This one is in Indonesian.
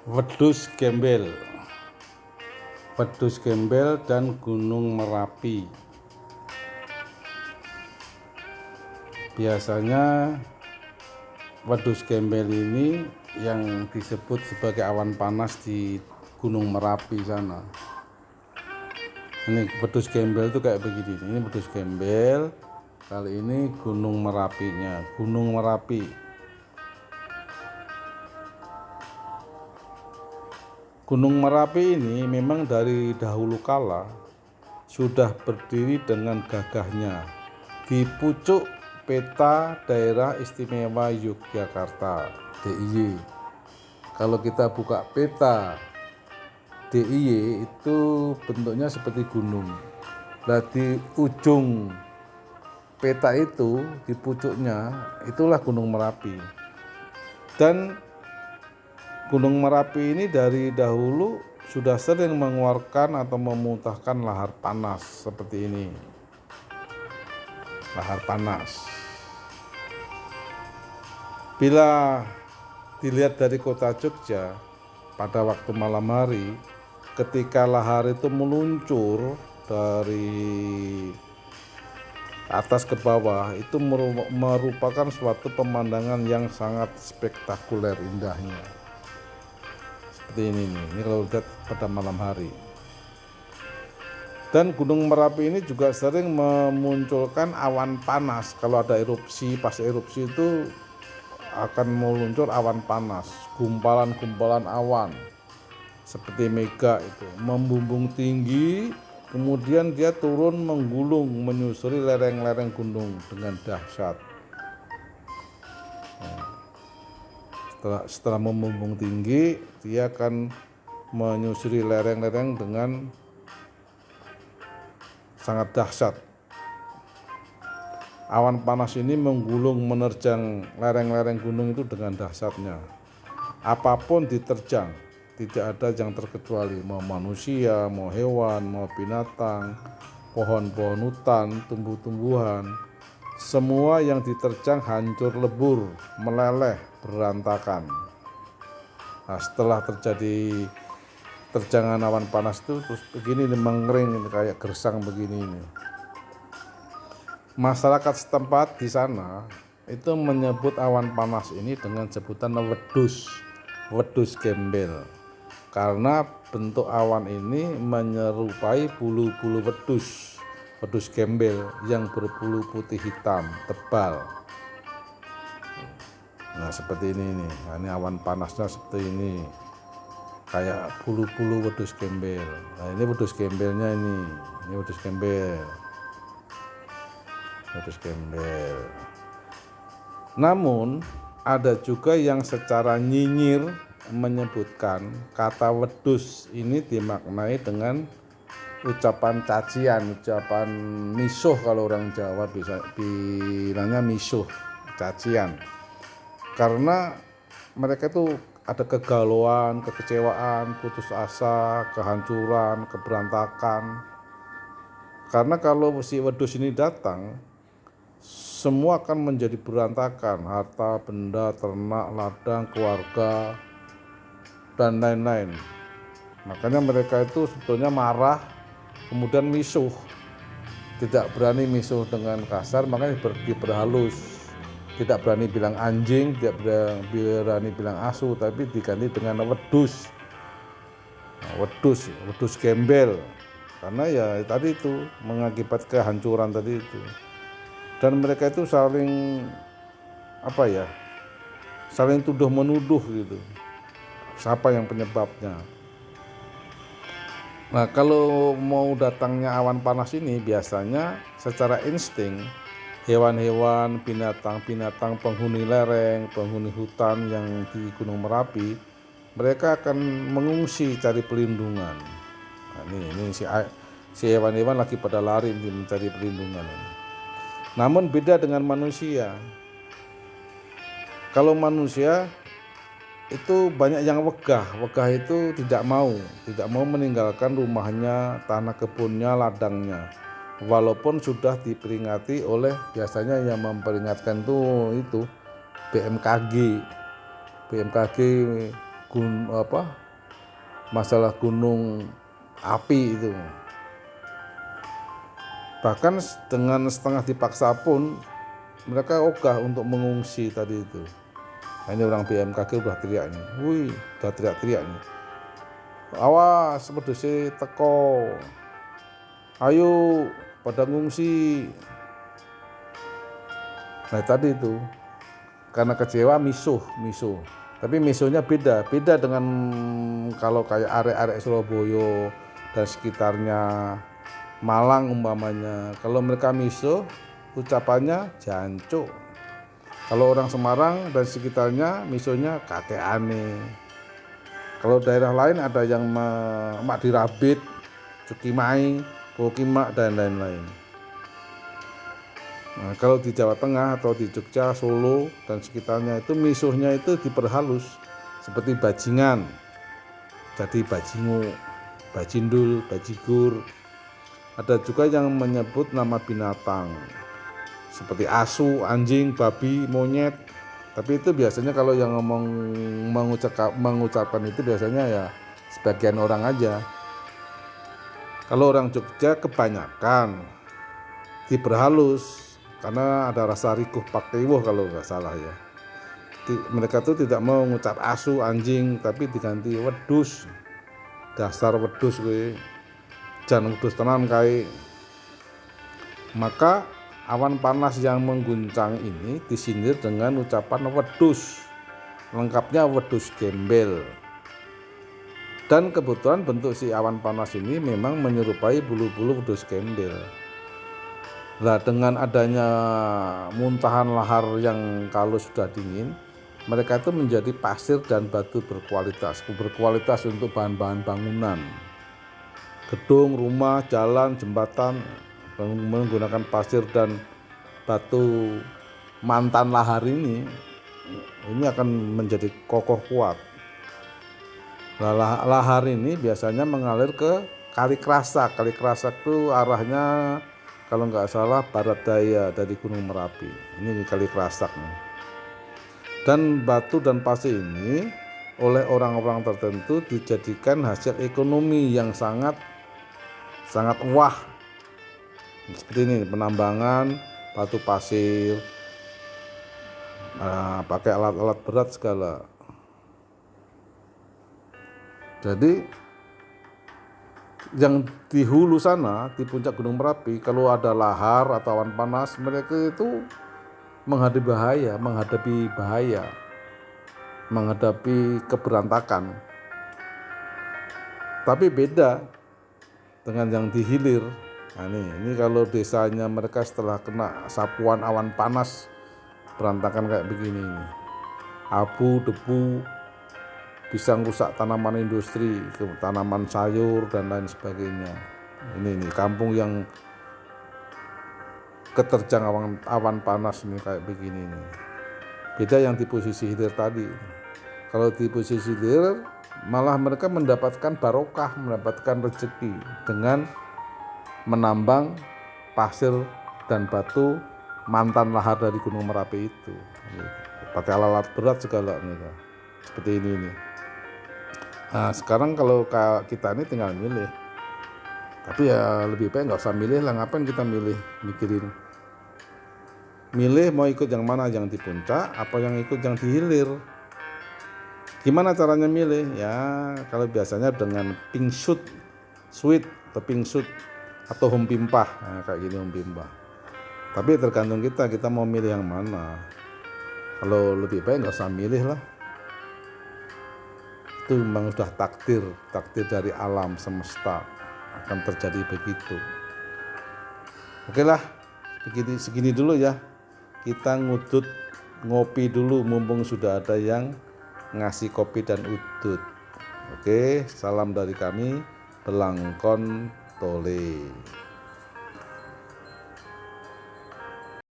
Wedhus Gembel. Wedhus Gembel dan Gunung Merapi. Biasanya wedhus gembel ini yang disebut sebagai awan panas di Gunung Merapi sana. Ini wedhus gembel itu kayak begini. Ini wedhus gembel. Kali ini Gunung Merapinya, Gunung Merapi. Gunung Merapi ini memang dari dahulu kala sudah berdiri dengan gagahnya di pucuk peta Daerah Istimewa Yogyakarta (DIY). Kalau kita buka peta DIY itu bentuknya seperti gunung. Nah, di ujung peta itu, di pucuknya, itulah Gunung Merapi. Dan Gunung Merapi ini dari dahulu sudah sering mengeluarkan atau memuntahkan lahar panas seperti ini. Lahar panas. Bila dilihat dari kota Jogja pada waktu malam hari, ketika lahar itu meluncur dari atas ke bawah, itu merupakan suatu pemandangan yang sangat spektakuler indahnya. Seperti ini nih, ini kalau lihat pada malam hari. Dan Gunung Merapi ini juga sering memunculkan awan panas. Kalau ada erupsi, pas erupsi itu akan meluncur awan panas, gumpalan-gumpalan awan seperti mega itu membumbung tinggi, kemudian dia turun menggulung menyusuri lereng-lereng gunung dengan dahsyat. Setelah membumbung tinggi, dia akan menyusuri lereng-lereng dengan sangat dahsyat. Awan panas ini menggulung menerjang lereng-lereng gunung itu dengan dahsyatnya. Apapun diterjang, tidak ada yang terkecuali, mau manusia, mau hewan, mau binatang, pohon-pohon hutan, tumbuh-tumbuhan, semua yang diterjang hancur lebur, meleleh, berantakan. Nah, setelah terjadi terjangan awan panas itu terus begini nih, mengering kayak gersang begini ini. Masyarakat setempat di sana itu menyebut awan panas ini dengan sebutan wedhus gembel, karena bentuk awan ini menyerupai bulu-bulu wedhus gembel yang berbulu putih hitam tebal. Nah, seperti ini nih. Nah, ini awan panasnya seperti ini, kayak bulu-bulu wedhus gembel. Nah, ini wedhus gembelnya ini wedhus gembel. Namun ada juga yang secara nyinyir menyebutkan kata wedhus ini dimaknai dengan ucapan cacian, ucapan misuh. Kalau orang Jawa bisa bilangnya misuh, cacian, karena mereka itu ada kegalauan, kekecewaan, putus asa, kehancuran, keberantakan. Karena kalau si wedhus ini datang, semua akan menjadi berantakan, harta, benda, ternak, ladang, keluarga, dan lain-lain. Makanya mereka itu sebetulnya marah, kemudian misuh. Tidak berani misuh dengan kasar, makanya berhalus. Tidak berani bilang anjing, tidak berani bilang asu, tapi diganti dengan wedhus. Nah, wedhus gembel. Karena ya tadi itu mengakibat kehancuran tadi itu. Dan mereka itu saling saling tuduh menuduh gitu, siapa yang penyebabnya. Nah, kalau mau datangnya awan panas ini biasanya secara insting hewan-hewan, binatang-binatang, penghuni lereng, penghuni hutan yang di Gunung Merapi, mereka akan mengungsi cari pelindungan. Nah, ini si hewan-hewan lagi pada lari mencari pelindungan ini. Namun beda dengan manusia. Kalau manusia itu banyak yang wegah itu tidak mau meninggalkan rumahnya, tanah kebunnya, ladangnya, walaupun sudah diperingati oleh, biasanya yang memperingatkan itu BMKG masalah gunung api itu. Bahkan dengan setengah dipaksa pun mereka ogah untuk mengungsi tadi itu. Nah, ini orang BMKG udah teriak ini, udah teriak-teriak ini. Awas pedose teko, ayo pada ngungsi. Nah tadi itu karena kecewa misuh. Tapi misuhnya beda dengan kalau kayak arek-arek Surabaya dan sekitarnya, Malang umpamanya. Kalau mereka misuh ucapannya jancuk. Kalau orang Semarang dan sekitarnya misuhnya kakek aneh. Kalau daerah lain ada yang mak dirabit, cukimai, pokimak dan lain-lain. Nah, kalau di Jawa Tengah atau di Jogja, Solo dan sekitarnya itu misuhnya itu diperhalus seperti bajingan, jadi bajingu, bajindul, bajigur. Ada juga yang menyebut nama binatang seperti asu, anjing, babi, monyet. Tapi itu biasanya kalau yang mengucapkan itu biasanya ya sebagian orang aja. Kalau orang Jogja kebanyakan diperhalus karena ada rasa rikuh pakewuh kalau nggak salah ya. Mereka tuh tidak mau mengucap asu, anjing, tapi diganti wedus. Dasar wedus gue, jangan wedus tenan kae. Maka awan panas yang mengguncang ini disindir dengan ucapan wedus. Lengkapnya wedus gembel. Dan kebetulan bentuk si awan panas ini memang menyerupai bulu-bulu wedus gembel. Nah, dengan adanya muntahan lahar yang kalau sudah dingin, mereka itu menjadi pasir dan batu berkualitas untuk bahan-bahan bangunan, gedung, rumah, jalan, jembatan menggunakan pasir dan batu mantan lahar ini akan menjadi kokoh kuat. Nah, lahar ini biasanya mengalir ke Kali Krasak. Kali Krasak itu arahnya kalau nggak salah barat daya dari Gunung Merapi. Ini Kali Krasak. Dan batu dan pasir ini oleh orang-orang tertentu dijadikan hasil ekonomi yang sangat wah. Seperti ini penambangan batu pasir, pakai alat-alat berat segala. Jadi yang di hulu sana, di puncak Gunung Merapi, kalau ada lahar atau awan panas, mereka itu menghadapi bahaya, menghadapi keberantakan. Tapi beda dengan yang di hilir. Nah, ini kalau desanya mereka setelah kena sapuan awan panas, berantakan kayak begini. Abu, debu, bisa merusak tanaman industri, tanaman sayur dan lain sebagainya. Ini kampung yang keterjang awan panas ini kayak begini nih. Beda yang di posisi hilir tadi. Kalau di posisi hilir malah mereka mendapatkan barokah, mendapatkan rezeki dengan menambang pasir dan batu mantan lahar dari Gunung Merapi itu. Pakai alat berat segala mereka. Seperti ini nih. Nah, sekarang kalau kita ini tinggal milih. Tapi ya lebih baik nggak usah milih lah, ngapain kita mikirin. Milih mau ikut yang mana, yang di puncak apa yang ikut yang di hilir. Gimana caranya milih? Ya kalau biasanya dengan pink suit atau pink suit atau home pimpah, nah, kayak gini home pimpah. Tapi tergantung kita mau milih yang mana. Kalau lebih baik nggak usah milih lah. Itu memang sudah takdir dari alam semesta akan terjadi begitu. Oke lah, segini dulu ya. Kita ngopi dulu mumpung sudah ada yang ngasih kopi dan udut. Oke, salam dari kami Belangkon Tole.